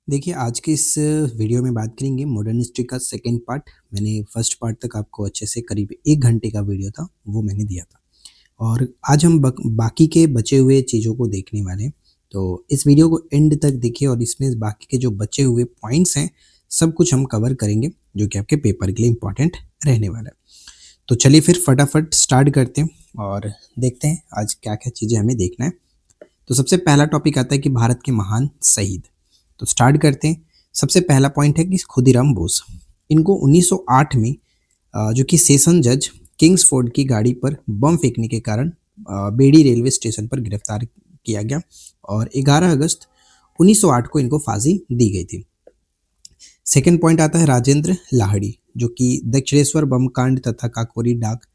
देखिए, आज के इस वीडियो में बात करेंगे मॉडर्न हिस्ट्री का सेकंड पार्ट। मैंने फर्स्ट पार्ट तक आपको अच्छे से करीब 1 घंटे का वीडियो था, वो मैंने दिया था। और आज हम बाकी के बचे हुए चीज़ों को देखने वाले हैं। तो इस वीडियो को एंड तक देखिए और इसमें बाकी के जो बचे हुए पॉइंट्स हैं, सब कुछ हम कवर करेंगे, जो कि आपके पेपर के लिए इम्पोर्टेंट रहने वाला है। तो चलिए फिर फटाफट स्टार्ट करते हैं और देखते हैं आज क्या-क्या चीज़ें हमें देखना है। तो सबसे पहला टॉपिक आता है कि भारत के महान शहीद। तो स्टार्ट करते हैं। सबसे पहला पॉइंट है कि खुदीराम बोस। इनको 1908 में जो कि सेशन जज किंग्सफोर्ड की गाड़ी पर बम फेंकने के कारण बेड़ी रेलवे स्टेशन पर गिरफ्तार किया गया और 11 अगस्त 1908 को इनको फांसी दी गई थी। सेकेंड पॉइंट आता है राजेंद्र लाहिड़ी, जो कि दक्षिणेश्वर बम कांड तथा काकोरी डाक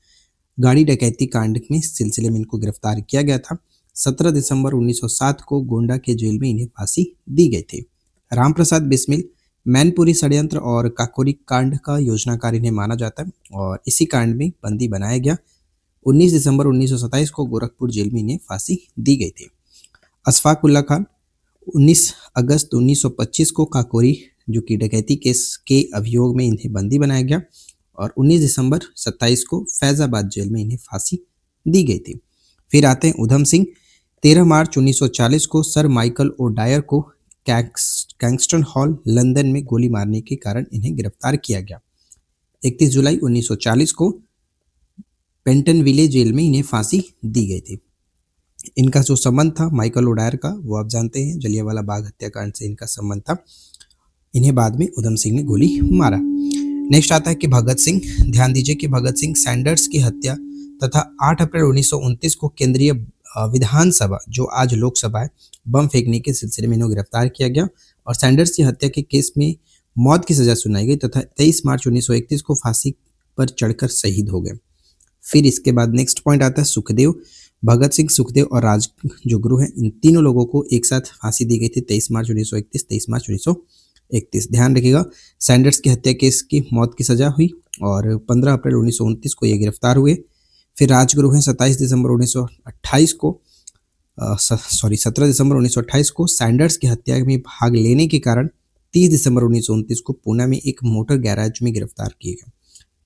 गाड़ी डकैती कांड में सिलसिले में इनको गिरफ्तार किया गया था। 17 दिसंबर 1907 को गोंडा के जेल में इन्हें फांसी दी गई थी। रामप्रसाद बिस्मिल मैनपुरी षड्यंत्र और काकोरी कांड का योजनाकार इन्हें माना जाता है और इसी कांड में बंदी बनाया गया। 19 दिसंबर 1927 को गोरखपुर जेल में इन्हें फांसी दी गई थी। अशफाक उल्ला खान 19 अगस्त 1925 को काकोरी जो कि डकैती केस के अभियोग में इन्हें बंदी बनाया गया और 19 दिसंबर 27 को फैजाबाद जेल में इन्हें फांसी दी गई थी। फिर आते हैं उधम सिंह। 13 मार्च 1940 को सर माइकल ओ डायर को कैंगस्टन हॉल लंदन में गोली मारने के कारण इन्हें गिरफ्तार किया गया। 31 जुलाई 1940 को पेंटनविले जेल में इन्हें फांसी दी गई थी। इनका जो संबंध था माइकल ओडायर का, वो आप जानते हैं, जलियांवाला बाग हत्याकांड से इनका संबंध था। इन्हें बाद में उधम सिंह ने गोली मारा। नेक्स्ट आता है कि भगत सिंह। ध्यान दीजिए कि भगत सिंह सैंडर्स की हत्या तथा 8 अप्रैल 1929 को केंद्रीय विधानसभा, जो आज लोकसभा है, बम फेंकने के सिलसिले में इन्हें गिरफ्तार किया गया और सैंडर्स की हत्या के केस में मौत की सजा सुनाई गई तथा 23 मार्च 1931 को फांसी पर चढ़कर शहीद हो गए। फिर इसके बाद नेक्स्ट पॉइंट आता है सुखदेव। भगत सिंह, सुखदेव और राजगुरु हैं, इन तीनों लोगों को एक साथ फांसी दी गई थी 23 मार्च 1931, 23 मार्च 1931। ध्यान रखिएगा, सैंडर्स की हत्या केस की मौत की सजा हुई और 15 अप्रैल 1929 को ये गिरफ्तार हुए। फिर राजगुरु हैं 27 दिसंबर 1928 को 17 दिसंबर 1928 को सैंडर्स की हत्या में भाग लेने के कारण 30 दिसंबर 1929 को पुणे में एक मोटर गैराज में गिरफ्तार किए गए।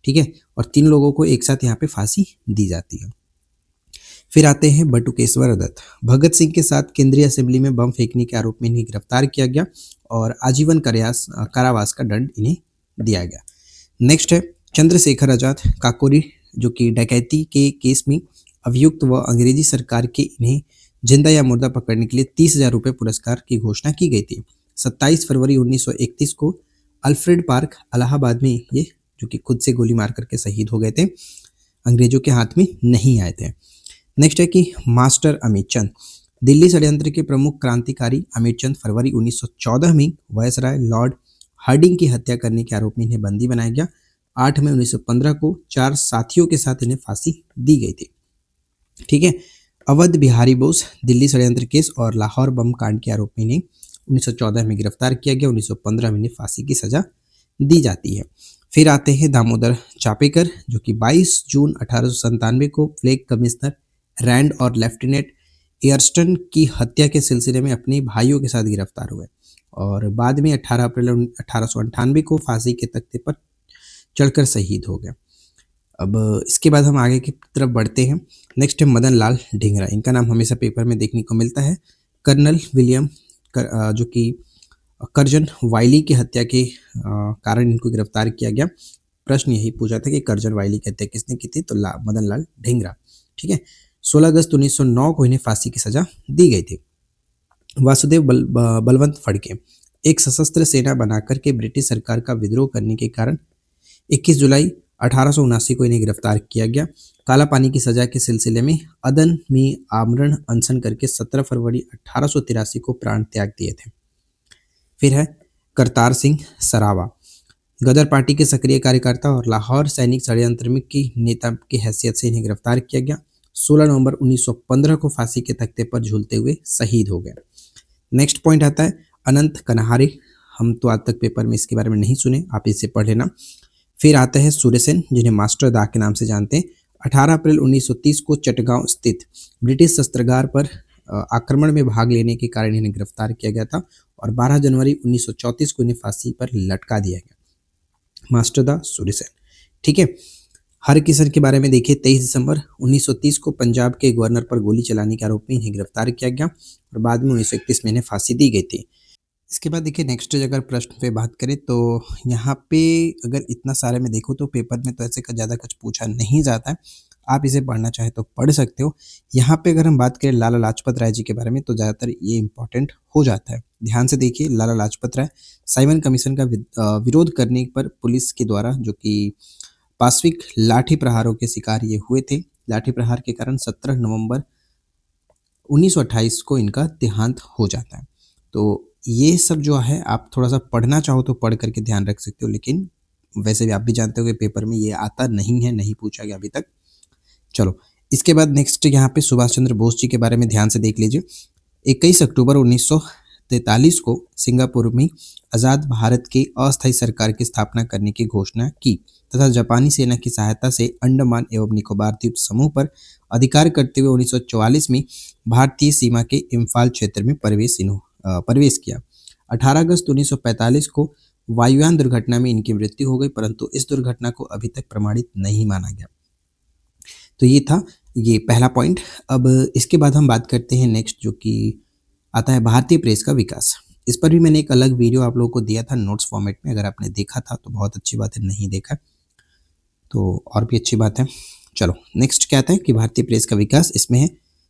ठीक है, और 3 लोगों को एक साथ यहाँ पे फांसी दी जाती है। फिर आते हैं बटुकेश्वर दत्त। भगत सिंह के साथ केंद्रीय असेंबली में बम फेंकने के आरोप में इन्हें गिरफ्तार किया गया और आजीवन कारावास का दंड इन्हें दिया गया। नेक्स्ट है चंद्रशेखर आजाद। काकोरी जो कि डकैती के केस में अभियुक्त व अंग्रेजी सरकार के इन्हें जिंदा या मुर्दा पकड़ने के लिए 30,000 रुपये पुरस्कार की घोषणा की गई थी। 27 फरवरी 1931 को अल्फ्रेड पार्क इलाहाबाद में ये जो कि खुद से गोली मार करके शहीद हो गए थे, अंग्रेजों के हाथ में नहीं आए थे। नेक्स्ट है कि मास्टर अमित चंद। दिल्ली षड्यंत्र के प्रमुख क्रांतिकारी अमित चंद फरवरी 1914 में वायसराय लॉर्ड हार्डिंग की हत्या करने के आरोप में इन्हें बंदी बनाया गया। 8 मई 1915 को 4 साथियों के साथ इन्हें फांसी दी गई थी। ठीक है, अवध बिहारी बोस। दिल्ली षड्यंत्र केस और लाहौर बम कांड के आरोप में इन्हें 1914 में गिरफ्तार किया गया। 1915 में इन्हें फांसी की सजा दी जाती है। फिर आते हैं दामोदर चापेकर, जो कि 22 जून 1897 को फ्लैग कमिश्नर रैंड और लेफ्टिनेंट एयरस्टन की हत्या के सिलसिले में अपने भाइयों के साथ गिरफ्तार हुए और बाद में 18 अप्रैल 1898 को फांसी के तख्ते पर चढ़कर शहीद हो गए। अब इसके बाद हम आगे की तरफ बढ़ते हैं। नेक्स्ट है मदन लाल ढींगरा। इनका नाम हमेशा पेपर में देखने को मिलता है। कर्नल विलियम जो कि कर्जन वाइली की हत्या के कारण इनको गिरफ्तार किया गया। प्रश्न यही पूछा था कि कर्जन वाइली की हत्या किसने की थी, तो मदन लाल ढींगरा। ठीक है, 16 अगस्त 1909 को इन्हें फांसी की सजा दी गई थी। वासुदेव बलवंत फड़के। एक सशस्त्र सेना बनाकर के ब्रिटिश सरकार का विद्रोह करने के कारण 21 जुलाई 1879 को इन्हें गिरफ्तार किया गया। काला पानी की सजा के सिलसिले में अदन में आमरण अनशन करके 17 फरवरी 1883 को प्राण त्याग दिए थे। फिर है करतार सिंह सरावा। गदर पार्टी के सक्रिय कार्यकर्ता और लाहौर सैनिक षड्यंत्र में की नेता की हैसियत से इन्हें गिरफ्तार किया गया। 16 नवंबर 1915 को फांसी के तख्ते पर झूलते हुए शहीद हो गए। नेक्स्ट पॉइंट आता है अनंत कन्हारी। हम तो आज तक पेपर में इसके बारे में नहीं सुने, आप इसे पढ़ लेना। फिर आते हैं सूर्यसेन, जिन्हें मास्टर दा के नाम से जानते हैं। 18 अप्रैल 1930 को चटगांव स्थित ब्रिटिश शस्त्रागार पर आक्रमण में भाग लेने के कारण इन्हें गिरफ्तार किया गया था और 12 जनवरी 1934 को इन्हें फांसी पर लटका दिया गया। मास्टर सूर्यसेन, ठीक है। हरकिशन के बारे में देखिए, 23 दिसंबर 1930 को पंजाब के गवर्नर पर गोली चलाने के आरोप में इन्हें गिरफ्तार किया गया और बाद में 1931 में इन्हें फांसी दी गई थी। इसके बाद देखिए नेक्स्ट अगर प्रश्न पे बात करें तो यहाँ पे अगर इतना सारे में देखो तो पेपर में तो ऐसे का ज़्यादा कुछ पूछा नहीं जाता है, आप इसे पढ़ना चाहे तो पढ़ सकते हो। यहाँ पे अगर हम बात करें लाला लाजपत राय जी के बारे में तो ज़्यादातर ये इंपॉर्टेंट हो जाता है। ध्यान से देखिए, लाला लाजपत राय साइमन कमीशन का विरोध करने पर पुलिस के द्वारा जो कि पाशविक लाठी प्रहारों के शिकार ये हुए थे। लाठी प्रहार के कारण 17 नवंबर 1928 को इनका देहांत हो जाता है। तो ये सब जो है आप थोड़ा सा पढ़ना चाहो तो पढ़ करके ध्यान रख सकते हो, लेकिन वैसे भी आप भी जानते हो कि पेपर में ये आता नहीं है, नहीं पूछा गया अभी तक। चलो इसके बाद नेक्स्ट यहाँ पे सुभाष चंद्र बोस जी के बारे में ध्यान से देख लीजिए। 21 अक्टूबर 1943 को सिंगापुर में आज़ाद भारत की अस्थायी सरकार की स्थापना करने की घोषणा की तथा जापानी सेना की सहायता से अंडमान एवं निकोबार द्वीप समूह पर अधिकार करते हुए 1944 में भारतीय सीमा के इम्फाल क्षेत्र में प्रवेश किया। 18 अगस्त 1945 को वायुयान दुर्घटना में इनकी मृत्यु हो गई, परंतु इस दुर्घटना को अभी तक प्रमाणित नहीं माना गया। तो ये था ये पहला पॉइंट। अब इसके बाद हम बात करते हैं नेक्स्ट, जो कि आता है भारतीय प्रेस का विकास। इस पर भी मैंने एक अलग वीडियो आप लोगों को दिया था नोट्स फॉर्मेट में, अगर आपने देखा था तो बहुत अच्छी बात है, नहीं देखा तो और भी अच्छी बात है। चलो नेक्स्ट क्या आता है कि भारतीय प्रेस का विकास, इसमें है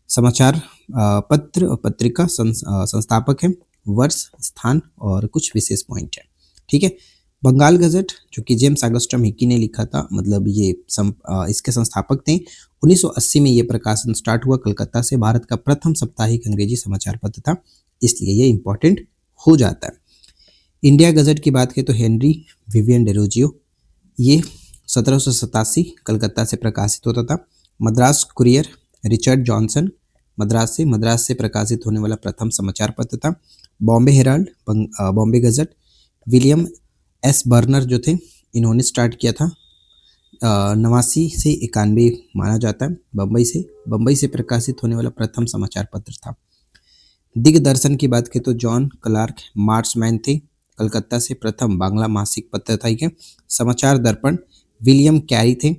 समाचार पत्र और पत्रिका संस्थापक है, वर्ष, स्थान और कुछ विशेष पॉइंट है, ठीक है। बंगाल गजट जो कि जेम्स ऑगस्टम हिकी ने लिखा था, मतलब ये इसके संस्थापक थे। 1980 में ये प्रकाशन स्टार्ट हुआ। कलकत्ता से भारत का प्रथम साप्ताहिक अंग्रेजी समाचार पत्र था, इसलिए ये इंपॉर्टेंट हो जाता है। इंडिया गजट की बात करें तो हेनरी विवियन डेरोजियो, ये 1787 कलकत्ता से प्रकाशित होता था। Madras courier Richard Johnson, Madras से प्रकाशित होने वाला प्रथम समाचार पत्र था। Bombay Herald, Bombay gazette, William S burner जो थे इन्होंने स्टार्ट किया था। 89 से 91 माना जाता है। बम्बई से प्रकाशित होने वाला प्रथम समाचार पत्र था। दिग्दर्शन की बात करें तो जॉन क्लार्क मार्समैन थे, कलकत्ता से प्रथम बांग्ला मासिक पत्र था ये। समाचार दर्पण विलियम कैरी थे,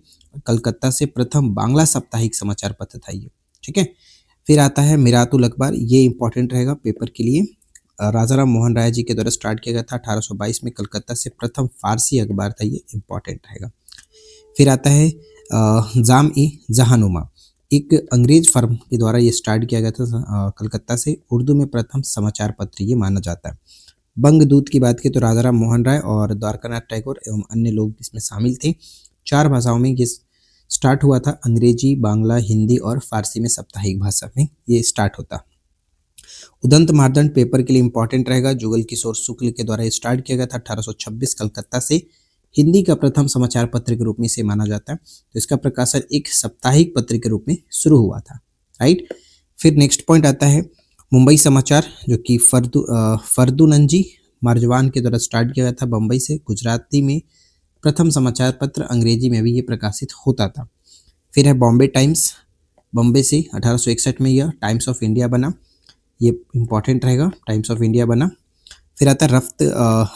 कलकत्ता से प्रथम बांग्ला साप्ताहिक समाचार पत्र था ये, ठीक है। फिर आता है मिरातुल अखबार, ये इंपॉर्टेंट रहेगा पेपर के लिए। राजाराम मोहन राय जी के द्वारा स्टार्ट किया गया था 1822 में, कलकत्ता से प्रथम फारसी अखबार था ये, इंपॉर्टेंट रहेगा। फिर आता है जाम ई जहानुमा, एक अंग्रेज फर्म के द्वारा ये स्टार्ट किया गया था कलकत्ता से, उर्दू में प्रथम समाचार पत्र ये माना जाता है। बंगदूत की बात की तो राजाराम मोहन राय और द्वारकानाथ टैगोर एवं अन्य लोग इसमें शामिल थे। 4 भाषाओं में ये स्टार्ट हुआ था, अंग्रेजी, बांग्ला, हिंदी और फारसी में साप्ताहिक भाषा में ये स्टार्ट होता। उदंत मार्दंड पेपर के लिए इंपॉर्टेंट रहेगा, जुगल किशोर शुक्ल के द्वारा स्टार्ट किया गया था 1826 कलकत्ता से, हिंदी का प्रथम समाचार पत्र के रूप में इसे माना जाता है। तो इसका प्रकाशन एक साप्ताहिक पत्र के रूप में शुरू हुआ था, राइट। फिर नेक्स्ट पॉइंट आता है मुंबई समाचार, जो कि फर्दुनंजी मारजवान के द्वारा स्टार्ट किया गया था बम्बई से। गुजराती में प्रथम समाचार पत्र, अंग्रेजी में भी ये प्रकाशित होता था। फिर है बॉम्बे टाइम्स, बॉम्बे से 1861 में यह टाइम्स ऑफ इंडिया बना, ये इंपॉर्टेंट रहेगा, टाइम्स ऑफ इंडिया बना। फिर आता है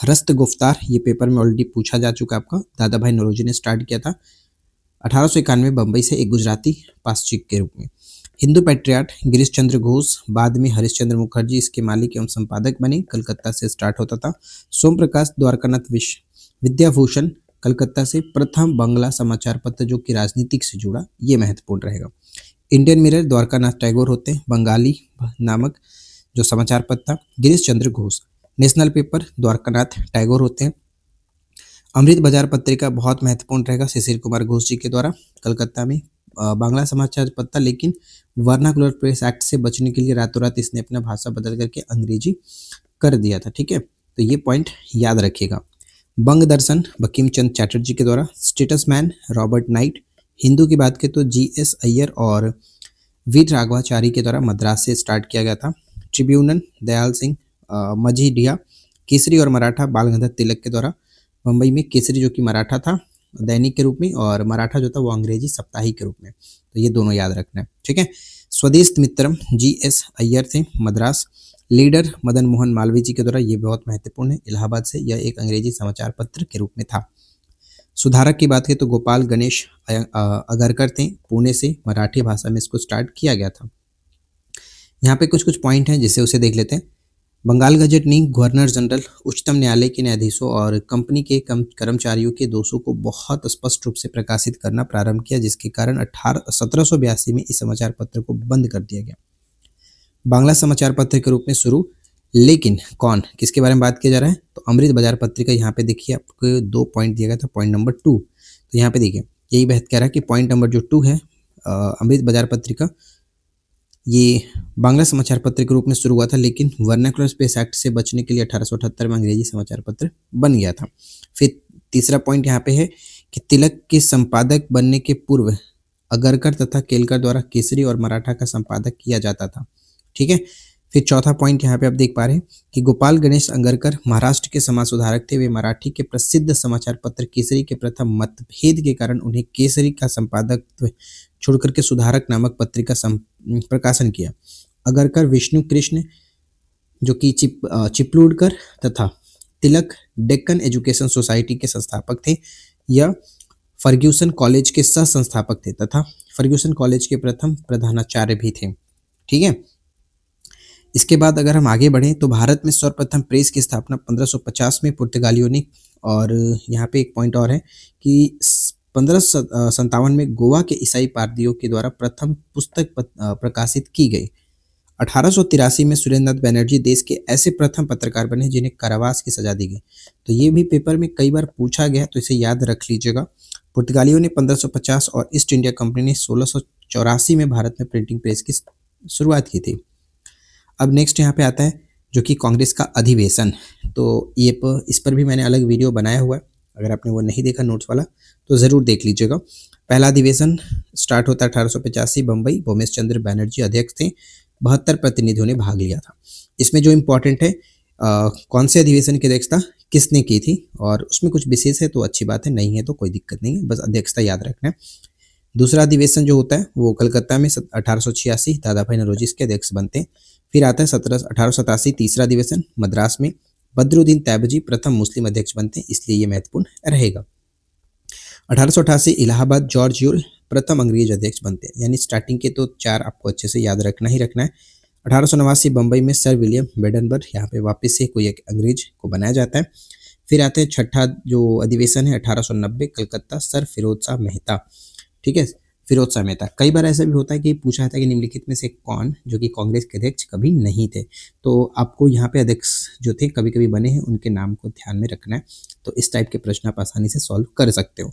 रस्त गुफ्तार, ये पेपर में ऑलरेडी पूछा जा चुका आपका, दादा भाई नौरोजी ने स्टार्ट किया था 1891 बम्बई से, एक गुजराती पासचिक के रूप में। हिंदू पैट्रियाट गिरीश चंद्र घोष, बाद में हरीश चंद्र मुखर्जी इसके मालिक एवं संपादक बने, कलकत्ता से स्टार्ट होता था। सोम प्रकाश द्वारकानाथ विद्याभूषण, कलकत्ता से प्रथम बांग्ला समाचार पत्र जो कि राजनीतिक से जुड़ा, ये महत्वपूर्ण रहेगा। इंडियन मिरर द्वारकानाथ टैगोर होते हैं, बंगाली नामक जो समाचार पत्र था, गिरीश चंद्र घोष। नेशनल पेपर द्वारकानाथ टैगोर होते हैं। अमृत बाजार पत्रिका बहुत महत्वपूर्ण रहेगा, शिशिर कुमार घोष जी के द्वारा, कलकत्ता में बांग्ला समाचार पत्र, लेकिन वर्नाकुलर प्रेस एक्ट से बचने के लिए रातों रात इसने अपना भाषा बदल करके अंग्रेजी कर दिया था, ठीक है। तो ये पॉइंट याद रखिएगा। बंग दर्शन बंकिम चंद्र चैटर्जी के द्वारा। Statesman Robert night. हिंदू की बात करें तो GS अय्यर और वीर राघवाचारी के द्वारा मद्रास से स्टार्ट किया गया था। ट्रिब्यूनल दयाल सिंह मजीडिया। केसरी और मराठा बाल तिलक के द्वारा, मुंबई में केसरी जो कि मराठा था दैनिक के रूप में और मराठा जो था वो अंग्रेजी साप्ताहिक के रूप में, तो ये दोनों याद रखना है, ठीक है। स्वदेश मित्रम GS अय्यर थे मद्रास। लीडर मदन मोहन मालवीय जी के द्वारा, ये बहुत महत्वपूर्ण है, इलाहाबाद से, यह एक अंग्रेजी समाचार पत्र के रूप में था। सुधारक की बात करें तो गोपाल गणेश अगरकर थे, पुणे से, मराठी भाषा में इसको स्टार्ट किया गया था। यहाँ पे कुछ कुछ पॉइंट हैं जिससे उसे देख लेते हैं। बंगाल गजट ने गवर्नर जनरल, उच्चतम न्यायालय के न्यायाधीशों और कंपनी के कर्मचारियों के दोषों को बहुत स्पष्ट रूप से प्रकाशित करना प्रारंभ किया, जिसके कारण 1782 में इस समाचार पत्र को बंद कर दिया गया। बांग्ला समाचार पत्र के रूप में शुरू, लेकिन कौन, किसके बारे में बात किया जा रहा है, तो अमृत बाजार पत्रिका। यहाँ पे देखिए आपको 2 पॉइंट दिया गया था, पॉइंट नंबर 2, तो यहाँ पे देखिए यही बहस कह रहा है कि पॉइंट नंबर जो 2 है, अमृत बाजार पत्रिका, ये बांग्ला समाचार पत्र के रूप में शुरू हुआ था, लेकिन वर्नाकुलर स्पेस एक्ट से बचने के लिए 1878 में अंग्रेजी समाचार पत्र बन गया था। फिर तीसरा पॉइंट यहाँ पे है कि तिलक के संपादक बनने के पूर्व अगरकर तथा केलकर द्वारा केसरी और मराठा का संपादक किया जाता था। ठीक है। फिर चौथा पॉइंट यहाँ पे आप देख पा रहे हैं कि गोपाल गणेश अंगरकर महाराष्ट्र के समाज सुधारक थे। वे मराठी के प्रसिद्ध समाचार पत्र केसरी के प्रथम मतभेद के कारण उन्हें केसरी का संपादक छोड़कर के सुधारक नामक पत्रिका प्रकाशन किया। अगरकर विष्णु कृष्ण जो कि चिपलूडकर तथा तिलक डेक्कन एजुकेशन सोसाइटी के संस्थापक थे। यह फर्ग्यूसन कॉलेज के सह संस्थापक थे तथा फर्ग्यूसन कॉलेज के प्रथम प्रधानाचार्य भी थे। ठीक है। इसके बाद अगर हम आगे बढ़ें तो भारत में सर्वप्रथम प्रेस की स्थापना 1550 में पुर्तगालियों ने, और यहाँ पे एक पॉइंट और है कि 1557 में गोवा के ईसाई पादरियों के द्वारा प्रथम पुस्तक प्रकाशित की गई। 1883 में सुरेंद्रनाथ बनर्जी देश के ऐसे प्रथम पत्रकार बने जिन्हें कारावास की सजा दी गई। तो ये भी पेपर में कई बार पूछा गया, तो इसे याद रख लीजिएगा। पुर्तगालियों ने 1550 और ईस्ट इंडिया कंपनी ने 1684 में भारत में प्रिंटिंग प्रेस की शुरुआत की थी। अब नेक्स्ट यहाँ पे आता है जो कि कांग्रेस का अधिवेशन। तो ये इस पर भी मैंने अलग वीडियो बनाया हुआ है, अगर आपने वो नहीं देखा नोट्स वाला तो ज़रूर देख लीजिएगा। पहला अधिवेशन स्टार्ट होता है 1885, बम्बई, भूमेश चंद्र बैनर्जी अध्यक्ष थे, 72 प्रतिनिधियों ने भाग लिया था। इसमें जो इम्पोर्टेंट है कौन से अधिवेशन की अध्यक्षता किसने की थी, और उसमें कुछ विशेष है तो अच्छी बात है, नहीं है तो कोई दिक्कत नहीं है, बस अध्यक्षता याद रखना है। दूसरा अधिवेशन जो होता है वो कलकत्ता में 1886, दादा भाई नौरोजी इसके अध्यक्ष बनते हैं। फिर आता है 1887 तीसरा अधिवेशन मद्रास में, बदरुद्दीन तैयबजी प्रथम मुस्लिम अध्यक्ष बनते हैं, इसलिए ये महत्वपूर्ण रहेगा। 1888 इलाहाबाद जॉर्ज यूल प्रथम अंग्रेज अध्यक्ष बनते हैं, यानी स्टार्टिंग के तो 4 आपको अच्छे से याद रखना ही रखना है। 1889 बम्बई में सर विलियम बेडनबर्ग, यहाँ पे वापस से कोई एक अंग्रेज को बनाया जाता है। फिर आते हैं छठा जो अधिवेशन है 1890 कलकत्ता, सर फिरोज शाह मेहता। ठीक है, फिरोज शाह मेहता। कई बार ऐसा भी होता है कि पूछा जाता है कि निम्नलिखित में से कौन जो कि कांग्रेस के अध्यक्ष कभी नहीं थे, तो आपको यहाँ पे अध्यक्ष जो थे कभी कभी बने हैं उनके नाम को ध्यान में रखना है। तो इस टाइप के प्रश्न आप आसानी से सॉल्व कर सकते हो,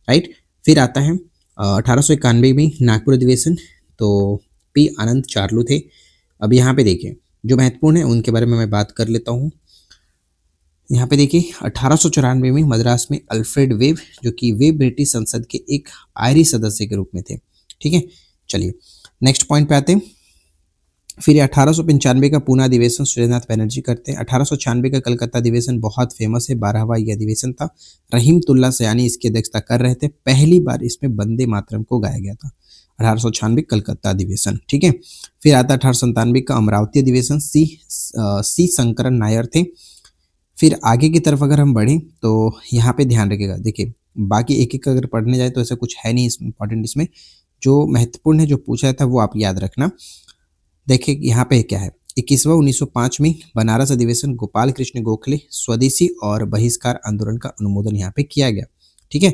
राइट। फिर आता है 1891 में नागपुर अधिवेशन, तो पी आनंद चार्लू थे। अब यहाँ पे देखिए जो महत्वपूर्ण है उनके बारे में मैं बात कर लेता हूँ। यहाँ पे देखिए 1894 में मद्रास में अल्फ्रेड वेब, जो कि वे ब्रिटिश संसद के एक आयरी सदस्य के रूप में थे। ठीक है, चलिए नेक्स्ट पॉइंट पे आते हैं। फिर 1895 का पूना अधिवेशन सुरेंद्रनाथ बनर्जी करते हैं। 1896 का कलकत्ता अधिवेशन बहुत फेमस है, 12वां ये अधिवेशन था। रहीमतुल्ला सयानी इसकी अध्यक्षता कर रहे थे। पहली बार इसमें वंदे मातरम को गाया गया था। 1896 कलकत्ता अधिवेशन। ठीक है, फिर आता 1897 का अमरावती अधिवेशन, सी शंकरन नायर थे। फिर आगे की तरफ अगर हम बढ़ें तो यहाँ पे ध्यान रखिएगा, देखिए बाकी एक एक अगर पढ़ने जाए तो ऐसा कुछ है नहीं इंपॉर्टेंट, इसमें जो महत्वपूर्ण है जो पूछा था वो आप याद रखना। देखिए यहाँ पे क्या है, 21वां 1905 में बनारस अधिवेशन, गोपाल कृष्ण गोखले, स्वदेशी और बहिष्कार आंदोलन का अनुमोदन यहाँ पे किया गया। ठीक है,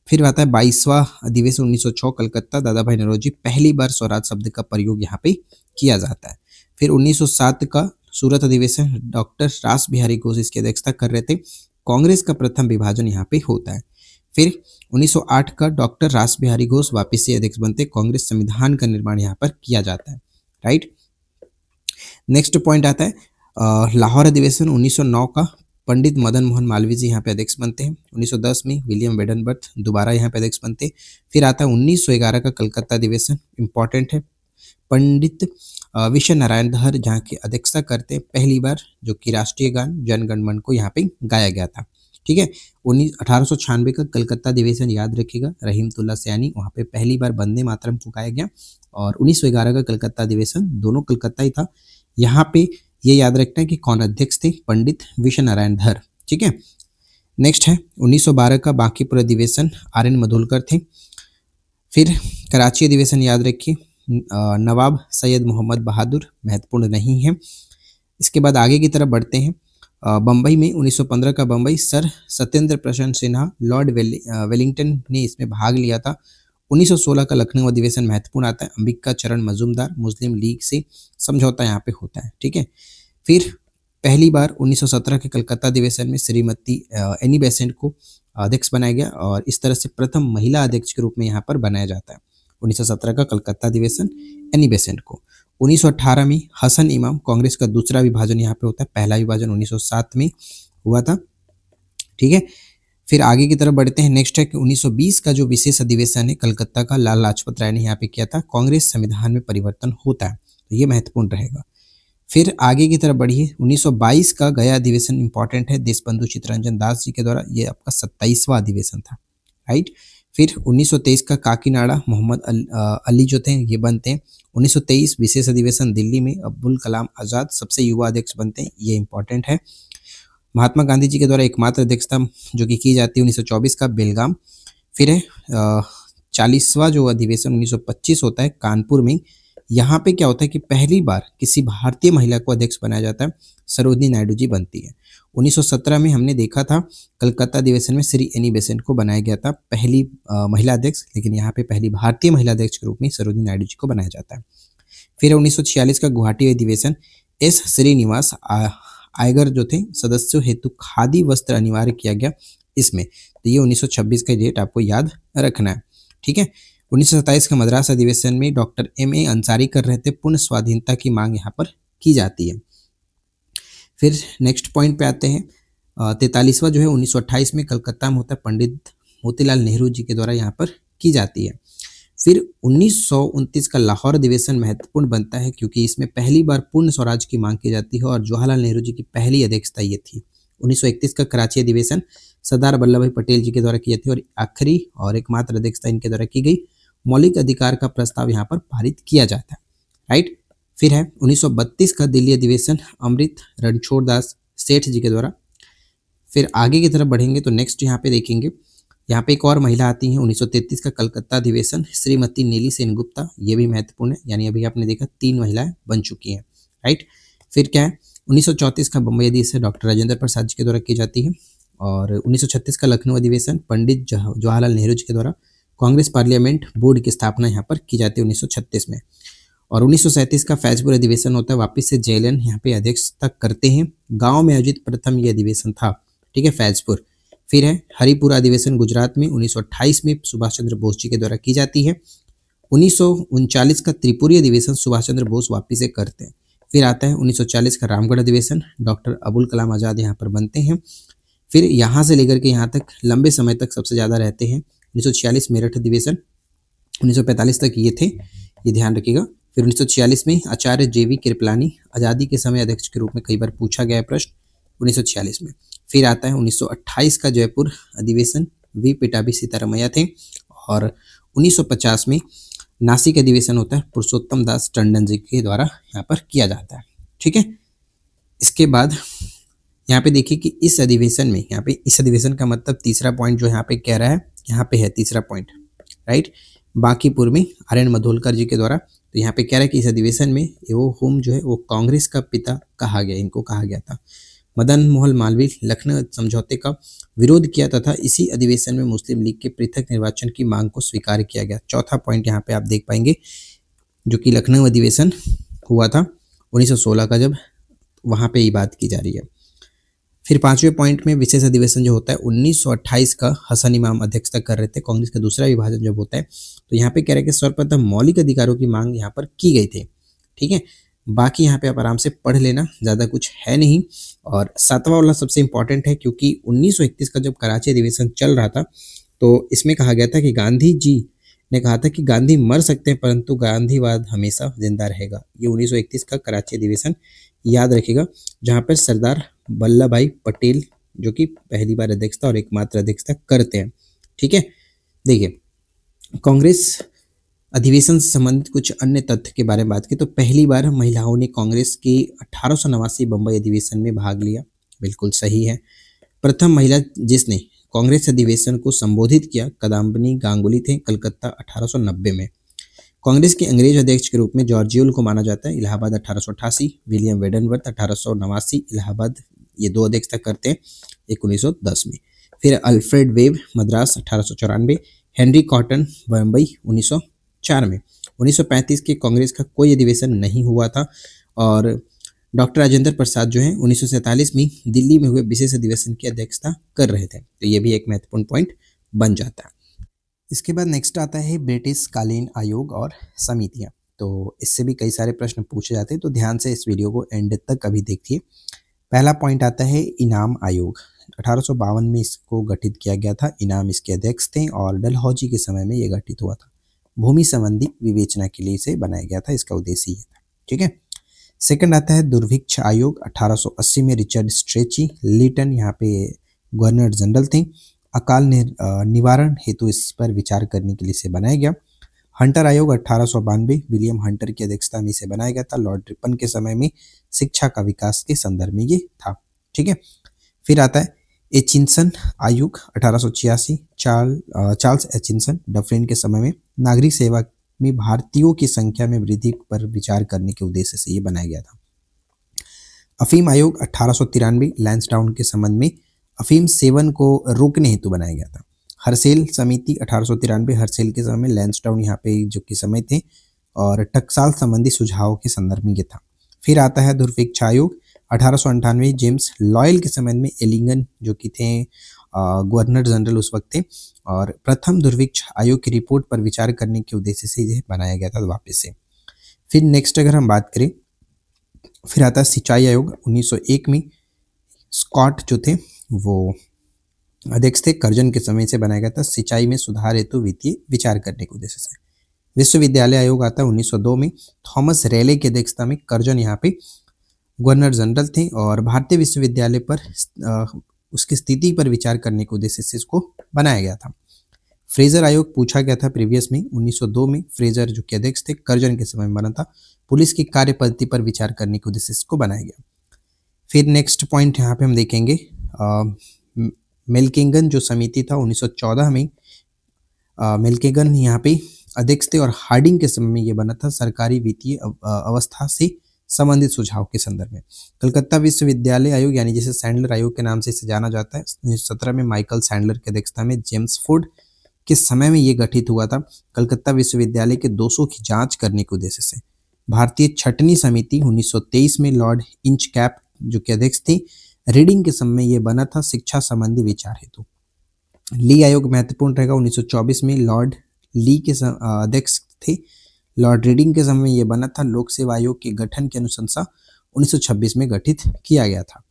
फिर आता है 22वां अधिवेशन 1906 कलकत्ता, दादा भाई नौरोजी, पहली बार स्वराज शब्द का प्रयोग यहाँ पे किया जाता है। फिर 1907 का सूरत अधिवेशन, डॉक्टर रास बिहारी घोष इसकी अध्यक्षता कर रहे थे। कांग्रेस का प्रथम विभाजन यहाँ पे होता है। फिर 1908 का डॉक्टर रास बिहारी घोष वापिस से अध्यक्ष बनते, कांग्रेस संविधान का निर्माण यहाँ पर किया जाता है, राइट। नेक्स्ट पॉइंट आता है लाहौर अधिवेशन 1909 का, पंडित मदन मोहन मालवीय जी यहाँ पे अध्यक्ष बनते हैं। 1910 में विलियम बेडनबर्ग दोबारा यहाँ पे अध्यक्ष बनते। फिर आता है 1911 का कलकत्ता अधिवेशन, इंपॉर्टेंट है, पंडित विश्व नारायण धर जहाँ की अध्यक्षता करते, पहली बार जो कि राष्ट्रीय गान जन गण मन को यहाँ पे गाया गया था। ठीक है, 1896 का कलकत्ता अधिवेशन याद रखिएगा, रहीमतुल्ला सयानी, वहाँ पे पहली बार वंदे मातरम को गाया गया। और 1911 का कलकत्ता अधिवेशन, दोनों कलकत्ता ही था, यहाँ पे ये याद रखना है कि कौन अध्यक्ष थे, पंडित विश्व नारायण धर। ठीक है, नेक्स्ट है 1912 का बांकीपुर अधिवेशन, आर एन मधुलकर थे। फिर कराची अधिवेशन याद रखिए, नवाब सैयद मोहम्मद बहादुर, महत्वपूर्ण नहीं है। इसके बाद आगे की तरफ बढ़ते हैं। बम्बई में 1915 का बम्बई, सर सत्येंद्र प्रसन्न सिन्हा, लॉर्ड वेलिंगटन ने इसमें भाग लिया था। 1916 का लखनऊ अधिवेशन महत्वपूर्ण आता है, अंबिका चरण मजूमदार, मुस्लिम लीग से समझौता यहाँ पे होता है। ठीक है, फिर पहली बार 1917 के कलकत्ता अधिवेशन में श्रीमती एनी बेसेंट को अध्यक्ष बनाया गया और इस तरह से प्रथम महिला अध्यक्ष के रूप में यहाँ पर बनाया जाता है। 1917 का कलकत्ता अधिवेशन, एनी बेसेंट को। 1918 में हसन इमाम, कांग्रेस का दूसरा विभाजन यहाँ पे होता है, पहला विभाजन 1907 में हुआ था। ठीक है, फिर आगे की तरफ बढ़ते हैं। नेक्स्ट है कि 1920 का जो विशेष अधिवेशन है कलकत्ता का, लाला लाजपत राय ने यहाँ पे किया था। कांग्रेस संविधान में परिवर्तन होता है, तो ये महत्वपूर्ण रहेगा। फिर आगे की तरफ बढ़िए, 1922 का गया अधिवेशन इंपॉर्टेंट है, देशबंधु चित्तरंजन दास जी के द्वारा, ये आपका 27वां अधिवेशन था। राइट, फिर 1923 का काकीनाडा, मोहम्मद अली जो थे ये बनते हैं। 1923 विशेष अधिवेशन दिल्ली में, अब्दुल कलाम आज़ाद सबसे युवा अध्यक्ष बनते हैं, ये इंपॉर्टेंट है। महात्मा गांधी जी के द्वारा एकमात्र अध्यक्षता जो कि की जाती है 1924 का बेलगाम। फिर है 40वां जो अधिवेशन 1925 होता है कानपुर में। यहाँ पे क्या होता है कि पहली बार किसी भारतीय महिला को अध्यक्ष बनाया जाता है, सरोजिनी नायडू जी बनती है। 1917 में हमने देखा था कलकत्ता अधिवेशन में श्री एनी बेसेंट को बनाया गया था पहली महिला अध्यक्ष, लेकिन यहाँ पे पहली भारतीय महिला अध्यक्ष के रूप में सरोजिनी नायडू जी को बनाया जाता है। फिर 1946 का गुवाहाटी अधिवेशन, एस श्रीनिवास आयगर जो थे सदस्यों हेतु खादी वस्त्र अनिवार्य किया गया इसमें, तो ये 1926 का डेट आपको याद रखना है। ठीक है, 1927 का मद्रास अधिवेशन में डॉक्टर M.A. अंसारी कर रहे थे, पूर्ण स्वाधीनता की मांग यहाँ पर की जाती है। फिर नेक्स्ट पॉइंट पे आते हैं, 43वां जो है 1928 में कलकत्ता में होता है, पंडित मोतीलाल नेहरू जी के द्वारा यहाँ पर की जाती है। फिर 1929 का लाहौर अधिवेशन महत्वपूर्ण बनता है क्योंकि इसमें पहली बार पूर्ण स्वराज की मांग की जाती है और जवाहरलाल नेहरू जी की पहली अध्यक्षता ये थी। 1931 का कराची अधिवेशन सरदार वल्लभ भाई पटेल जी के द्वारा की जाती है और आखिरी और एकमात्र अध्यक्षता इनके द्वारा की गई। मौलिक अधिकार का प्रस्ताव यहाँ पर पारित किया जाता है। राइट, फिर है 1932 का दिल्ली अधिवेशन, अमृत रणछोड़ दास सेठ जी के द्वारा। फिर आगे की तरफ बढ़ेंगे तो नेक्स्ट यहाँ पे देखेंगे, यहाँ पे एक और महिला आती है 1933 का कलकत्ता अधिवेशन, श्रीमती नीली सेनगुप्ता, ये भी महत्वपूर्ण है, यानी अभी आपने देखा 3 महिलाएं बन चुकी हैं। राइट, फिर क्या है 1934 का बम्बई अधिवेशन डॉक्टर राजेंद्र प्रसाद जी के द्वारा की जाती है और 1936 का लखनऊ अधिवेशन पंडित जवाहरलाल नेहरू जी के द्वारा कांग्रेस पार्लियामेंट बोर्ड की स्थापना यहाँ पर की जाती है 1936 में। और 1937 का फैजपुर अधिवेशन होता है, वापिस से जेएलएन यहाँ पे अध्यक्षता करते हैं। गाँव में आयोजित प्रथम ये अधिवेशन था। ठीक है, फैजपुर। फिर है हरिपुरा अधिवेशन गुजरात में 1928 में सुभाष चंद्र बोस जी के द्वारा की जाती है। 1939 का त्रिपुरी अधिवेशन सुभाष चंद्र बोस वापिस से करते हैं। फिर आता है 1940 का रामगढ़ अधिवेशन, डॉक्टर अबुल कलाम आज़ाद यहाँ पर बनते हैं। फिर यहाँ से लेकर के यहाँ तक लंबे समय तक सबसे ज़्यादा रहते हैं 1946 मेरठ अधिवेशन, 1945 तक ये थे, ये ध्यान रखिएगा। फिर 1946 में आचार्य जेवी कृपलानी, आज़ादी के समय अध्यक्ष के रूप में कई बार पूछा गया है प्रश्न 1946 में। फिर आता है 1928 का जयपुर अधिवेशन, वी पिटाभी सीतारमैया थे। और 1950 में नासिक अधिवेशन होता है, पुरुषोत्तम दास टंडन जी के द्वारा यहाँ पर किया जाता है। ठीक है, इसके बाद यहाँ पे देखिए कि इस अधिवेशन में, यहाँ पे इस अधिवेशन का मतलब तीसरा पॉइंट जो यहाँ पे कह रहा है, यहाँ पे है तीसरा पॉइंट। राइट, बांकीपुर में आर एन मधोलकर जी के द्वारा, तो यहाँ पे कह रहा है कि इस अधिवेशन में वो होम जो है वो कांग्रेस का पिता कहा गया, इनको कहा गया था। मदन मोहन मालवीय लखनऊ समझौते का विरोध किया तथा इसी अधिवेशन में मुस्लिम लीग के पृथक निर्वाचन की मांग को स्वीकार किया गया। चौथा पॉइंट यहाँ पे आप देख पाएंगे जो कि लखनऊ अधिवेशन हुआ था 1916 का, जब वहाँ पे ये बात की जा रही है। फिर 5वें पॉइंट में विशेष अधिवेशन जो होता है 1928 का हसन इमाम अध्यक्षता कर रहे थे, कांग्रेस का दूसरा विभाजन जब होता है, तो यहाँ पे कह रहे हैं कि सर्वप्रथम मौलिक अधिकारों की मांग यहाँ पर की गई थी। ठीक है, बाकी यहाँ पे आप आराम से पढ़ लेना, ज़्यादा कुछ है नहीं। और 7वां वाला सबसे इंपॉर्टेंट है क्योंकि 1931 का जब कराची अधिवेशन चल रहा था तो इसमें कहा गया था कि गांधी जी ने कहा था कि गांधी मर सकते हैं परंतु गांधीवाद हमेशा जिंदा रहेगा। ये 1931 का कराची अधिवेशन याद रखिएगा, जहाँ पर सरदार वल्लभ भाई पटेल जो कि पहली बार अध्यक्षता और एकमात्र अध्यक्षता करते हैं। ठीक है, देखिए कांग्रेस अधिवेशन से संबंधित कुछ अन्य तथ्य के बारे में बात की तो पहली बार महिलाओं ने कांग्रेस के 1889 बम्बई अधिवेशन में भाग लिया। बिल्कुल सही है। प्रथम महिला जिसने कांग्रेस अधिवेशन को संबोधित किया कदम्बिनी गांगुली थे, कलकत्ता 1890 में। कांग्रेस के अंग्रेज अध्यक्ष के रूप में जॉर्ज यूल को माना जाता है, इलाहाबाद 1888, विलियम वेडनवर्थ 1889, इलाहाबाद, ये दो अध्यक्षता करते हैं 1910 में। फिर Alfred web Madras 1894, Henry cotton Bombay 1904 में। 1935 के कांग्रेस का कोई अधिवेशन नहीं हुआ था और डॉक्टर राजेंद्र प्रसाद जो है 1947 में दिल्ली में हुए विशेष अधिवेशन की अध्यक्षता कर रहे थे, तो ये भी एक महत्वपूर्ण पॉइंट बन जाता है। इसके बाद नेक्स्ट आता है ब्रिटिश कालीन आयोग और समितियां। तो इससे भी कई सारे प्रश्न पूछे जाते हैं, तो ध्यान से इस वीडियो को एंड तक अभी देखिए। पहला पॉइंट आता है इनाम आयोग। 1852 में इसको गठित किया गया था, इनाम इसके अध्यक्ष थे और डलहौजी के समय में ये गठित हुआ था। भूमि संबंधी विवेचना के लिए इसे बनाया गया था, इसका उद्देश्य ये था। ठीक है। सेकंड आता है दुर्भिक्ष आयोग। 1880 में रिचर्ड स्ट्रेची लिटन यहाँ पे गवर्नर जनरल थे। अकाल निवारण हेतु इस पर विचार करने के लिए इसे बनाया गया। हंटर आयोग 1892 विलियम हंटर की अध्यक्षता में इसे बनाया गया था। लॉर्ड रिपन के समय में शिक्षा का विकास के संदर्भ में ये था। ठीक है। फिर आता है एचिंसन आयोग 1886, चार्ल्स एचिंसन डफरिन के समय में नागरिक सेवा में भारतीयों की संख्या में वृद्धि पर विचार करने के उद्देश्य से ये बनाया गया था। अफीम आयोग 1893 लैंसडाउन के संबंध में अफीम सेवन को रोकने हेतु बनाया गया था। हरसेल समिति 1893 हरसेल के समय में लैंसडाउन यहाँ पे जो कि समय थे और टकसाल संबंधी सुझावों के संदर्भ में ये था। फिर आता है दुर्भिक्ष आयोग 1898 जेम्स लॉयल के समय में एलिंगन जो कि थे गवर्नर जनरल उस वक्त थे और प्रथम दुर्भिक्ष आयोग की रिपोर्ट पर विचार करने के उद्देश्य से यह बनाया गया था वापस से। फिर नेक्स्ट अगर हम बात करें, फिर आता है सिंचाई आयोग 1901 में स्कॉट जो थे वो अध्यक्ष थे, कर्जन के समय से बनाया गया था, सिंचाई में सुधार हेतु वित्तीय विचार करने के उद्देश्य से। विश्वविद्यालय आयोग आता है 1902 में, थॉमस रेले की अध्यक्षता में, कर्जन यहाँ पे गवर्नर जनरल थे और भारतीय विश्वविद्यालय पर उसकी स्थिति पर विचार करने के उद्देश्य से इसको बनाया गया था। फ्रेजर आयोग पूछा गया था प्रीवियस में 1902 में, फ्रेजर जो कि अध्यक्ष थे कर्जन के समय में बना था, पुलिस की कार्य पद्धति पर विचार करने के उद्देश्य से इसको बनाया गया। फिर नेक्स्ट पॉइंट यहाँ पे हम देखेंगे मेल्किंगन जो समिति था 1914 में, मेल्किंगन यहाँ पे अध्यक्ष थे और हार्डिंग के समय में ये बना था सरकारी वित्तीय अवस्था से संबंधित सुझाव के संदर्भ में। कलकत्ता विश्वविद्यालय आयोग यानी जिसे सैंडलर आयोग के नाम से इसे जाना जाता है, 1917 में माइकल सैंडलर की अध्यक्षता में जेम्स फोर्ड के समय में ये गठित हुआ था। कलकत्ता विश्वविद्यालय के दोषों की जांच करने के उद्देश्य से। भारतीय छटनी समिति 1923 में लॉर्ड इंचकैप जो कि अध्यक्ष थे, रीडिंग के समय ये बना था शिक्षा संबंधी विचार हेतु। ली आयोग महत्वपूर्ण रहेगा, 1924 में लॉर्ड ली के अध्यक्ष थे। लॉर्ड रीडिंग के समय ये बना था लोक सेवा आयोग के गठन की अनुशंसा 1926 में गठित किया गया था।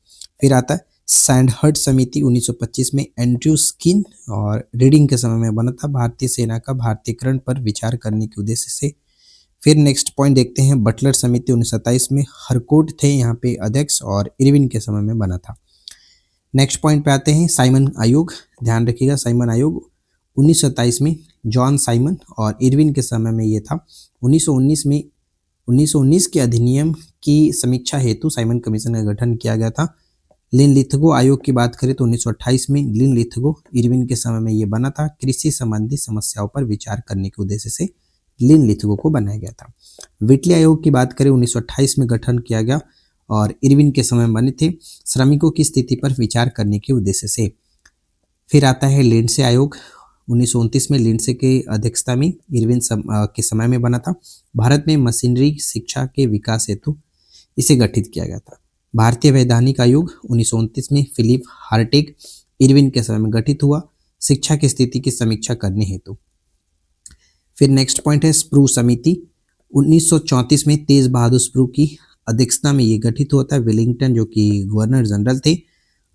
फिर आता है सैंडहर्ट समिति 1925 में, एंड्रयू स्किन और रीडिंग के समय में बना था भारतीय सेना का भारतीयकरण पर विचार करने के उद्देश्य से। फिर नेक्स्ट पॉइंट देखते हैं बटलर समिति 1927 में, हरकोट थे यहाँ पे अध्यक्ष और इरविन के समय में बना था। नेक्स्ट पॉइंट पे आते हैं साइमन आयोग। ध्यान रखिएगा साइमन आयोग 1927 में जॉन साइमन और इरविन के समय में ये था। 1919 के अधिनियम की समीक्षा हेतु साइमन कमीशन का गठन किया गया था। लिनलिथगो आयोग की बात करें तो 1928 में लिनलिथगो इरविन के समय में ये बना था, कृषि संबंधी समस्याओं पर विचार करने के उद्देश्य से लिनलिथगो को बनाया गया था। विटली आयोग की बात करें 1928 में गठन किया गया और इरविन के समय में बने थे, श्रमिकों की स्थिति पर विचार करने के उद्देश्य से। फिर आता है लिंडसे आयोग 1929 में, लिंडसे के अध्यक्षता में इरविन के समय में बना था। भारत में मशीनरी शिक्षा के विकास हेतु इसे गठित किया गया था। भारतीय वैधानिक आयोग 1929 में फिलिप हार्टेग इरविन के समय में गठित हुआ, शिक्षा की स्थिति की समीक्षा करने हेतु। फिर नेक्स्ट पॉइंट है स्प्रू समिति 1934 में, तेज बहादुर स्प्रू की अध्यक्षता में ये गठित हुआ था, वेलिंगटन जो कि गवर्नर जनरल थे।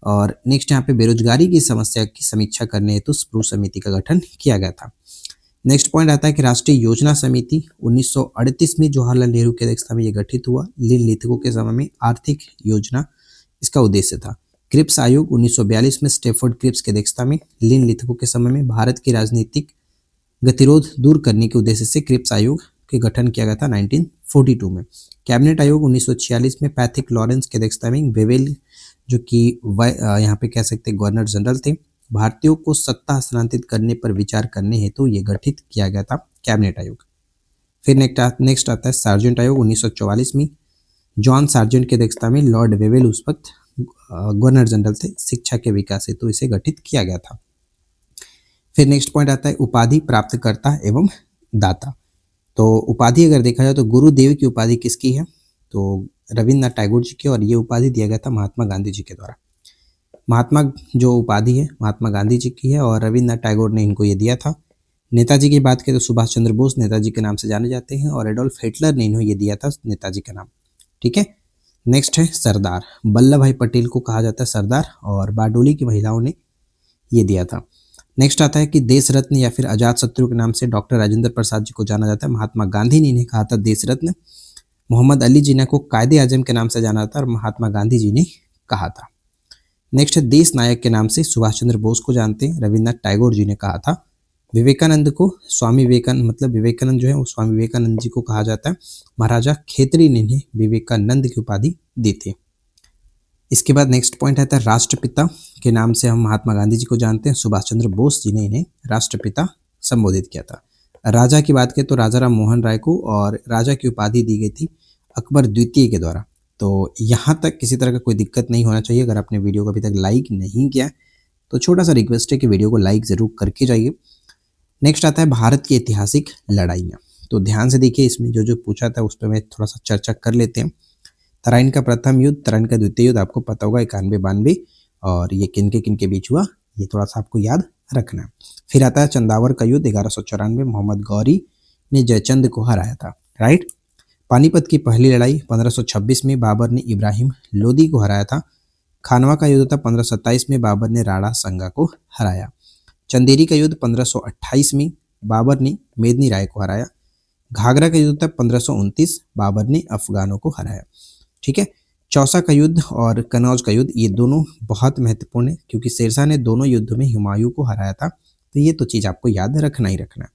और नेक्स्ट यहाँ पे बेरोजगारी की समस्या की समीक्षा करने हेतु स्प्रू समिति का गठन किया गया था। नेक्स्ट पॉइंट आता है कि राष्ट्रीय योजना समिति 1938 में जवाहरलाल नेहरू की अध्यक्षता में ये गठित हुआ, लिनलिथगो के समय में आर्थिक योजना इसका उद्देश्य था। क्रिप्स आयोग 1942 में स्टेफोर्ड क्रिप्स की अध्यक्षता में, लिनलिथगो के समय में भारत की राजनीतिक गतिरोध दूर करने के उद्देश्य से क्रिप्स आयोग के गठन किया गया था 1942 में। कैबिनेट आयोग 1946 में पैथिक लॉरेंस की अध्यक्षता में वेवेल जो कि यहाँ पे कह सकते गवर्नर जनरल थे, भारतीयों को सत्ता हस्तांतरित करने पर विचार करने हेतु ये गठित किया गया था कैबिनेट आयोग। फिर नेक्स्ट आता है सार्जेंट आयोग 1944 में। जॉन सार्जेंट की अध्यक्षता में लॉर्ड वेवेल उस वक्त गवर्नर जनरल थे, शिक्षा के विकास हेतु इसे गठित किया गया था। फिर नेक्स्ट पॉइंट आता है उपाधि प्राप्तकर्ता एवं दाता। तो उपाधि अगर देखा जाए तो गुरुदेव की उपाधि किसकी है, तो रविन्द्रनाथ टैगोर जी की, और ये उपाधि दिया गया था महात्मा गांधी जी के द्वारा। महात्मा जो उपाधि है महात्मा गांधी जी की है और रविन्द्रनाथ टैगोर ने इनको ये दिया था। नेताजी की बात करें तो सुभाष चंद्र बोस नेताजी के नाम से जाने जाते हैं और एडोल्फ हिटलर ने इन्हें ये दिया था नेताजी का नाम। ठीक है, नेक्स्ट है सरदार। वल्लभ भाई पटेल को कहा जाता है सरदार और बारडोली की महिलाओं ने ये दिया था। नेक्स्ट आता है कि देश रत्न या फिर अजात शत्रु के नाम से डॉक्टर राजेंद्र प्रसाद जी को जाना जाता है। महात्मा गांधी ने इन्हें कहा था देश रत्न। मोहम्मद अली जिन्ना को कायदे आजम के नाम से जाना जाता है और महात्मा गांधी जी ने कहा था। नेक्स्ट है देश नायक के नाम से सुभाष चंद्र बोस को जानते हैं, रविन्द्रनाथ टैगोर जी ने कहा था। विवेकानंद को स्वामी विवेकानंद मतलब विवेकानंद जो है वो स्वामी विवेकानंद जी को कहा जाता है। महाराजा खेतरी ने इन्हें विवेकानंद की उपाधि दी थी। इसके बाद नेक्स्ट पॉइंट आता है राष्ट्रपिता के नाम से हम महात्मा गांधी जी को जानते हैं, सुभाष चंद्र बोस जी ने इन्हें राष्ट्रपिता संबोधित किया था। राजा की बात करें तो राजा राम मोहन राय को और राजा की उपाधि दी गई थी अकबर द्वितीय के द्वारा। तो यहाँ तक किसी तरह का कोई दिक्कत नहीं होना चाहिए। अगर आपने वीडियो को अभी तक लाइक नहीं किया तो छोटा सा रिक्वेस्ट है कि वीडियो को लाइक ज़रूर करके जाइए। नेक्स्ट आता है भारत की ऐतिहासिक लड़ाइयाँ। तो ध्यान से देखिए, इसमें जो जो पूछा था उस पर मैं थोड़ा सा चर्चा कर लेते हैं। तराइन का प्रथम युद्ध, तराइन का द्वितीय युद्ध आपको पता होगा 91-92, और ये किन के बीच हुआ ये थोड़ा सा आपको याद रखना है। फिर आता है चंदावर का युद्ध 1194, मोहम्मद गौरी ने जयचंद को हराया था। राइट। पानीपत की पहली लड़ाई 1526 में बाबर ने इब्राहिम लोदी को हराया था। खानवा का युद्ध था 1527 में, बाबर ने राणा संगा को हराया। चंदेरी का युद्ध 1528 में, बाबर ने मेदनी राय को हराया। घाघरा का युद्ध था 1529, बाबर ने अफगानों को हराया। ठीक है। चौसा का युद्ध और कनौज का युद्ध ये दोनों बहुत महत्वपूर्ण है क्योंकि शेरशाह ने दोनों युद्धों में हुमायूं को हराया था। तो ये तो चीज़ आपको याद रखना ही रखना है।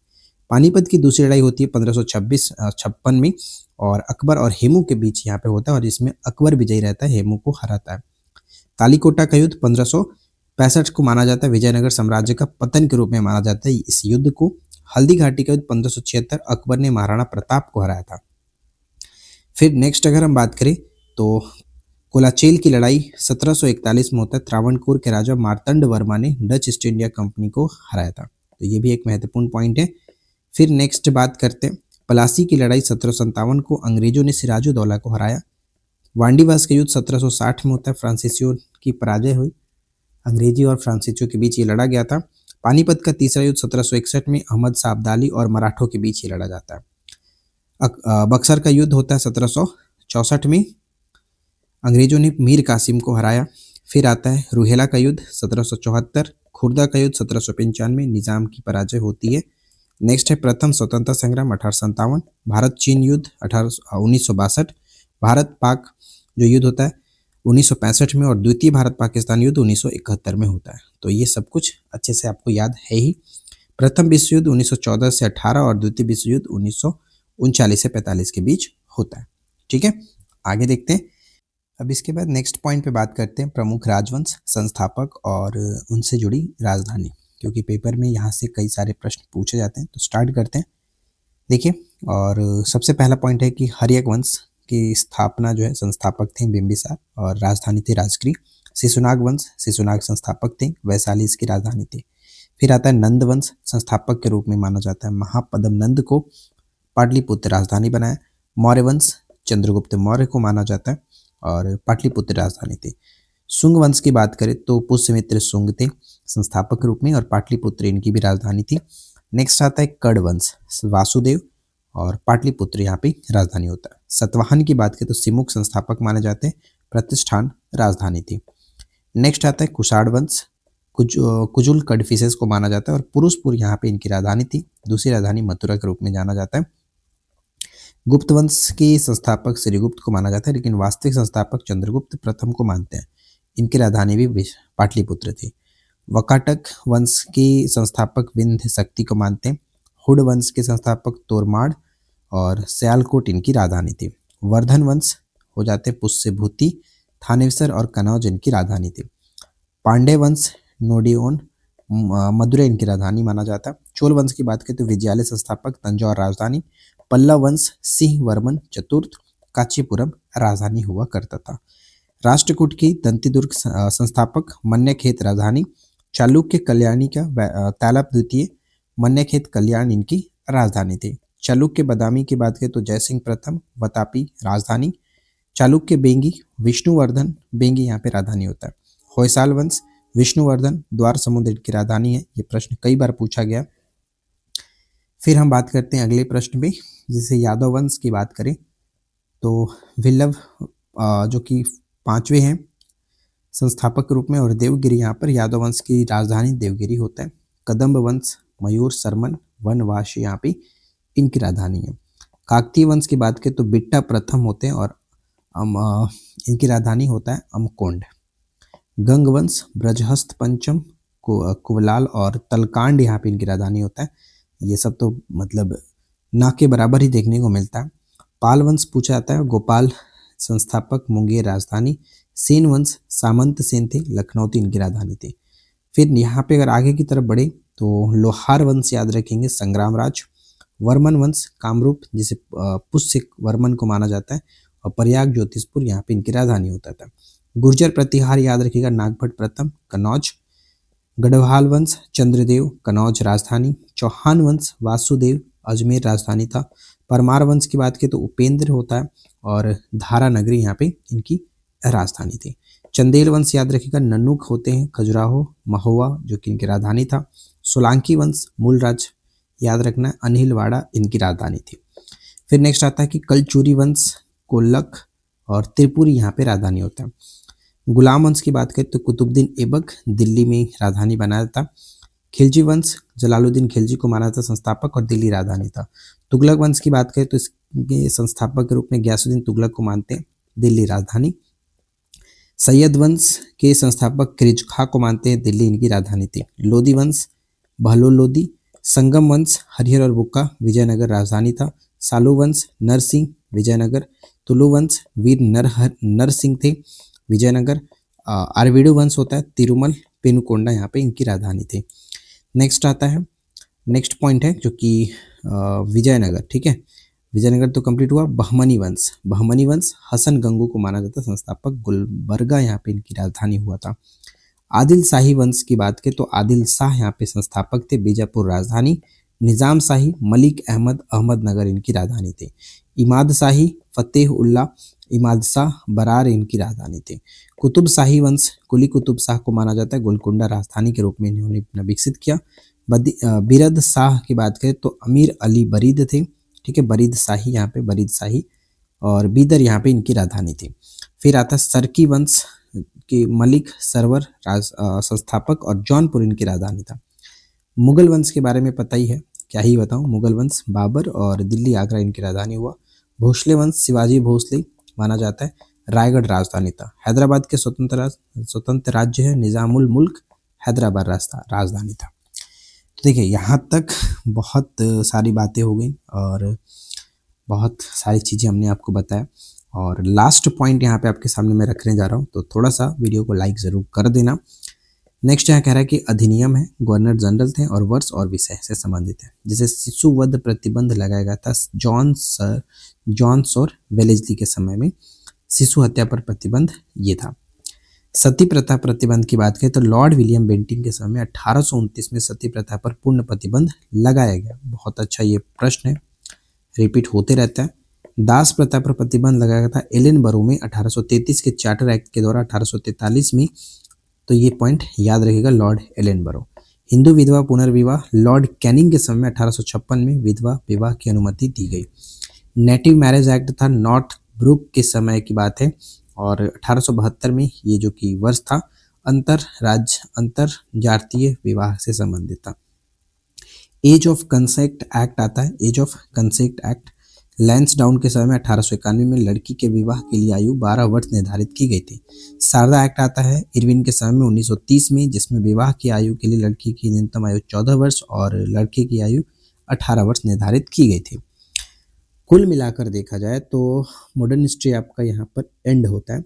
पानीपत की दूसरी लड़ाई होती है 1556 में और अकबर और हेमू के बीच यहाँ पे होता है और इसमें अकबर विजयी रहता है, हेमू को हराता है। तालीकोटा का युद्ध 1565 को माना जाता है, विजयनगर साम्राज्य का पतन के रूप में माना जाता है इस युद्ध को। हल्दी घाटी का युद्ध 1576, अकबर ने महाराणा प्रताप को हराया था। फिर नेक्स्ट अगर हम बात करें तो कोलाचेल की लड़ाई 1741 में होता है, त्रावणकोर के राजा मार्तंड वर्मा ने डच ईस्ट इंडिया कंपनी को हराया था। तो ये भी एक महत्वपूर्ण पॉइंट है। फिर नेक्स्ट बात करते हैं पलासी की लड़ाई 1757 को अंग्रेजों ने सिराजुद्दौला को हराया। वांडीवास का युद्ध 1760 में होता है, फ्रांसीसियों की पराजय हुई, अंग्रेजी और फ्रांसीसियों के बीच ये लड़ा गया था। पानीपत का तीसरा युद्ध 1761 में अहमद शाह अब्दाली और मराठों के बीच ये लड़ा जाता है। बक्सर का युद्ध होता है 1764 में, अंग्रेजों ने मीर कासिम को हराया। फिर आता है रूहेला का युद्ध 1774, खुर्दा का युद्ध 1795, निजाम की पराजय होती है। नेक्स्ट है प्रथम स्वतंत्रता संग्राम 1857, भारत चीन युद्ध 1962, भारत पाक जो युद्ध होता है 1965 में और द्वितीय भारत पाकिस्तान युद्ध 1971 में होता है। तो ये सब कुछ अच्छे से आपको याद है ही। प्रथम विश्व युद्ध 1914 से 18 और द्वितीय विश्व युद्ध 1939 से 45 के बीच होता है। ठीक है, आगे देखते हैं। अब इसके बाद नेक्स्ट पॉइंट पे बात करते हैं प्रमुख राजवंश, संस्थापक और उनसे जुड़ी राजधानी, क्योंकि पेपर में यहाँ से कई सारे प्रश्न पूछे जाते हैं। तो स्टार्ट करते हैं। देखिए, और सबसे पहला पॉइंट है कि हर्यक वंश की स्थापना जो है संस्थापक थे बिंबिसार और राजधानी थी राजगृह। शिशुनाग वंश, शिशुनाग संस्थापक थे, वैशाली इसकी राजधानी थी। फिर आता है नंद वंश, संस्थापक के रूप में माना जाता है, महापद्म नंद को पाटलिपुत्र राजधानी बनाया। मौर्य वंश, चंद्रगुप्त मौर्य को माना जाता है और पाटलिपुत्र राजधानी थी। शुंग वंश की बात करें तो पुष्यमित्र शुंग थे संस्थापक के रूप में और पाटलिपुत्र इनकी भी राजधानी थी। नेक्स्ट आता है कड़ वंश, वासुदेव और पाटलिपुत्र यहाँ पे राजधानी होता है। सतवाहन की बात करें तो सिमुक संस्थापक माने जाते हैं, प्रतिष्ठान राजधानी थी। नेक्स्ट आता है कुषाण वंश, कुजुल कड़फिसेस को माना जाता है और पुरुषपुर यहाँ पे इनकी राजधानी थी, दूसरी राजधानी मथुरा के रूप में जाना जाता है। गुप्त वंश के संस्थापक श्रीगुप्त को माना जाता है, लेकिन वास्तविक संस्थापक चंद्रगुप्त प्रथम को मानते हैं, इनकी राजधानी भी पाटलिपुत्र थी। वकाटक वंश की संस्थापक विंध्य शक्ति को मानते हैं। हुड वंश के संस्थापक तोरमाड़ और सियालकोट इनकी राजधानी थी। वर्धन वंश हो जाते पुष्य भूति, थानेसर और कनौज इनकी राजधानी थी। पांड्य वंश नोडियोन मदुरै इनकी राजधानी माना जाता है। चोल वंश की बात करें तो विजयालय संस्थापक, तंजौर राजधानी। पल्लव वंश सिंह वर्मन चतुर्थ, कांचीपुरम राजधानी हुआ करता था। राष्ट्रकूट की दंतीदुर्ग संस्थापक, मन्यखेत राजधानी। चालुक्य कल्याणी का तालप द्वितीय, मन्यखेत कल्याण इनकी राजधानी थी। चालुक्य बदामी की बात करें तो जयसिंह प्रथम, वतापी राजधानी। चालुक्य बेंगी, विष्णुवर्धन बेंगी यहाँ पे राजधानी होता है। होयसाल वंश विष्णुवर्धन द्वार समुद्र की राजधानी है। ये प्रश्न कई बार पूछा गया। फिर हम बात करते हैं अगले प्रश्न में, जिसे यादव वंश की बात करें तो विल्लभ जो कि 5वें हैं संस्थापक के रूप में, और देवगिरी यहाँ पर यादव वंश की राजधानी देवगिरी होता है। कदम्ब वंश मयूर शर्मन वनवास यहाँ पे इनकी राजधानी है। काकतीय वंश की बात करें तो बिट्टा प्रथम होते हैं और इनकी राजधानी होता है अमकोंड। गंग वंश ब्रजहस्त पंचम कुवलाल और तलकांड यहाँ पे इनकी राजधानी होता है। ये सब तो मतलब ना के बराबर ही देखने को मिलता है। पाल वंश पूछा जाता है, गोपाल संस्थापक मुंगेर राजधानी। सेन वंश सामंत सेन थे, लखनऊ इनकी राजधानी थी। फिर यहाँ पे अगर आगे की तरफ बढ़े तो लोहार वंश याद रखेंगे, संग्राम राज। वर्मन वंश कामरूप, जिसे पुष्य वर्मन को माना जाता है, और प्रयाग ज्योतिषपुर यहाँ पे इनकी राजधानी होता था। गुर्जर प्रतिहार याद रखिएगा, नागभट्ट प्रथम कनौज। गढ़वाल वंश चंद्रदेव कनौज राजधानी। चौहान वंश वासुदेव अजमेर राजधानी था। परमार वंश की बात करें तो उपेंद्र होता है और धारा नगरी यहाँ पे इनकी राजधानी थी। चंदेल वंश याद रखिएगा, नन्नुक होते हैं, खजुराहो महुआ जो कि इनकी राजधानी था। सोलंकी वंश मूलराज याद रखना, अनिलवाड़ा इनकी राजधानी थी। फिर नेक्स्ट आता है कि कलचुरी वंश कोल्लक और त्रिपुरी यहाँ पे राजधानी होता है। गुलाम वंश की बात करें तो कुतुबुद्दीन ऐबक दिल्ली में राजधानी बनाया था। खिलजी वंश जलालुद्दीन खिलजी को माना था संस्थापक और दिल्ली राजधानी था। तुगलक वंश की बात करें तो इसके संस्थापक के रूप में गयासुद्दीन तुगलक को मानते हैं, दिल्ली राजधानी। सैयद वंश के संस्थापक खिरिज खां को मानते हैं, दिल्ली इनकी राजधानी थी। लोधी वंश बहलोल लोधी। संगम वंश हरिहर और बुक्का विजयनगर राजधानी था। सालू वंश नरसिंह विजयनगर। तुलु वंश वीर नरसिंह थे, विजयनगर। आरवीडू वंश होता है तिरुमल पेनुकोंडा यहाँ पे इनकी राजधानी थी। नेक्स्ट आता है, नेक्स्ट पॉइंट है जो कि विजयनगर, ठीक है, विजयनगर तो कंप्लीट हुआ। बहमनी वंश, बहमनी वंश हसन गंगू को माना जाता है संस्थापक, गुलबर्गा यहाँ पे इनकी राजधानी हुआ था। आदिल शाही वंश की बात करें तो आदिल शाह यहाँ पे संस्थापक थे, बीजापुर राजधानी। निजाम शाही मलिक अहमद अहमदनगर इनकी राजधानी थी। इमाद शाही फतेह उल्लाह इमाद शाह बरार इनकी राजधानी थी। कुतुब शाही वंश कुली कुतुब शाह को माना जाता है, गोलकुंडा राजधानी के रूप में इन्होंने अपना विकसित किया। बिरद शाह की बात करें तो अमीर अली बरीद थे, ठीक है, बरीद शाही यहाँ पे बरीद शाही, और बीदर यहाँ पे इनकी राजधानी थी। फिर आता है सरकी वंश के मलिक सरवर संस्थापक और जौनपुर इनकी राजधानी था। मुगल वंश के बारे में पता ही है, क्या ही बताऊं, मुगल वंश बाबर और दिल्ली आगरा इनकी राजधानी हुआ। भोसले वंश शिवाजी भोसले माना जाता है, रायगढ़ राजधानी था। हैदराबाद के स्वतंत्र राज्य है निजामुल मुल्क, हैदराबाद राजधानी था। तो देखिए यहाँ तक बहुत सारी बातें हो गई और बहुत सारी चीज़ें हमने आपको बताया, और लास्ट पॉइंट यहाँ पे आपके सामने मैं रखने जा रहा हूँ, तो थोड़ा सा वीडियो को लाइक ज़रूर कर देना। नेक्स्ट यहाँ कह रहा है कि अधिनियम है, गवर्नर जनरल थे और वर्ष और विषय से संबंधित है। जैसे शिशु वध प्रतिबंध लगाया गया था जॉन्स और वेलेस्ली के समय में, शिशु हत्या पर प्रतिबंध ये था। सती प्रथा प्रतिबंध की बात करें तो लॉर्ड विलियम बेंटिंक के समय 1829 में सती प्रथा पर पूर्ण प्रतिबंध लगाया गया। बहुत अच्छा ये प्रश्न है, रिपीट होते रहता है। दास प्रथा पर प्रतिबंध लगाया गया था एलेनबरो में 1833 के चार्टर एक्ट के द्वारा 1843 में, तो ये पॉइंट याद रखिएगा, लॉर्ड एलेनबरो। हिंदू विधवा पुनर्विवाह लॉर्ड कैनिंग के समय 1856 में विधवा विवाह की अनुमति दी गई। नेटिव मैरिज एक्ट था नॉर्थ ब्रुक के समय की बात है, और 1872 में ये जो कि वर्ष था अंतर जातीय विवाह से संबंधित था। एज ऑफ कंसेंट एक्ट आता है, age of consent act Lansdowne के समय में 1891 में लड़की के विवाह के लिए आयु 12 वर्ष निर्धारित की गई थी। शारदा एक्ट आता है इरविन के समय में 1930 में, जिसमें विवाह की आयु के लिए लड़की की न्यूनतम आयु 14 वर्ष और लड़के की आयु 18 वर्ष निर्धारित की गई थी। कुल मिलाकर देखा जाए तो मॉडर्न हिस्ट्री आपका यहाँ पर एंड होता है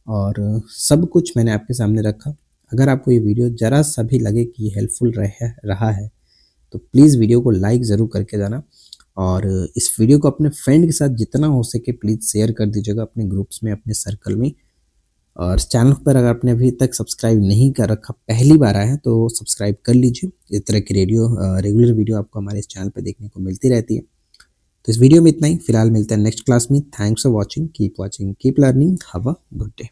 और सब कुछ मैंने आपके सामने रखा। अगर आपको ये वीडियो ज़रा सा भी लगे कि हेल्पफुल रहा है तो प्लीज़ वीडियो को लाइक ज़रूर करके जाना और इस वीडियो को अपने फ्रेंड के साथ जितना हो सके प्लीज़ शेयर कर दीजिएगा अपने ग्रुप्स में, अपने सर्कल में। और चैनल पर अगर आपने अभी तक सब्सक्राइब नहीं कर रखा, पहली बार आया है तो सब्सक्राइब कर लीजिए। इस तरह की रेगुलर वीडियो आपको हमारे इस चैनल पर देखने को मिलती रहती है। तो इस वीडियो में इतना ही, फिलहाल मिलते हैं नेक्स्ट क्लास में। Thanks for watching, keep learning, have a good day.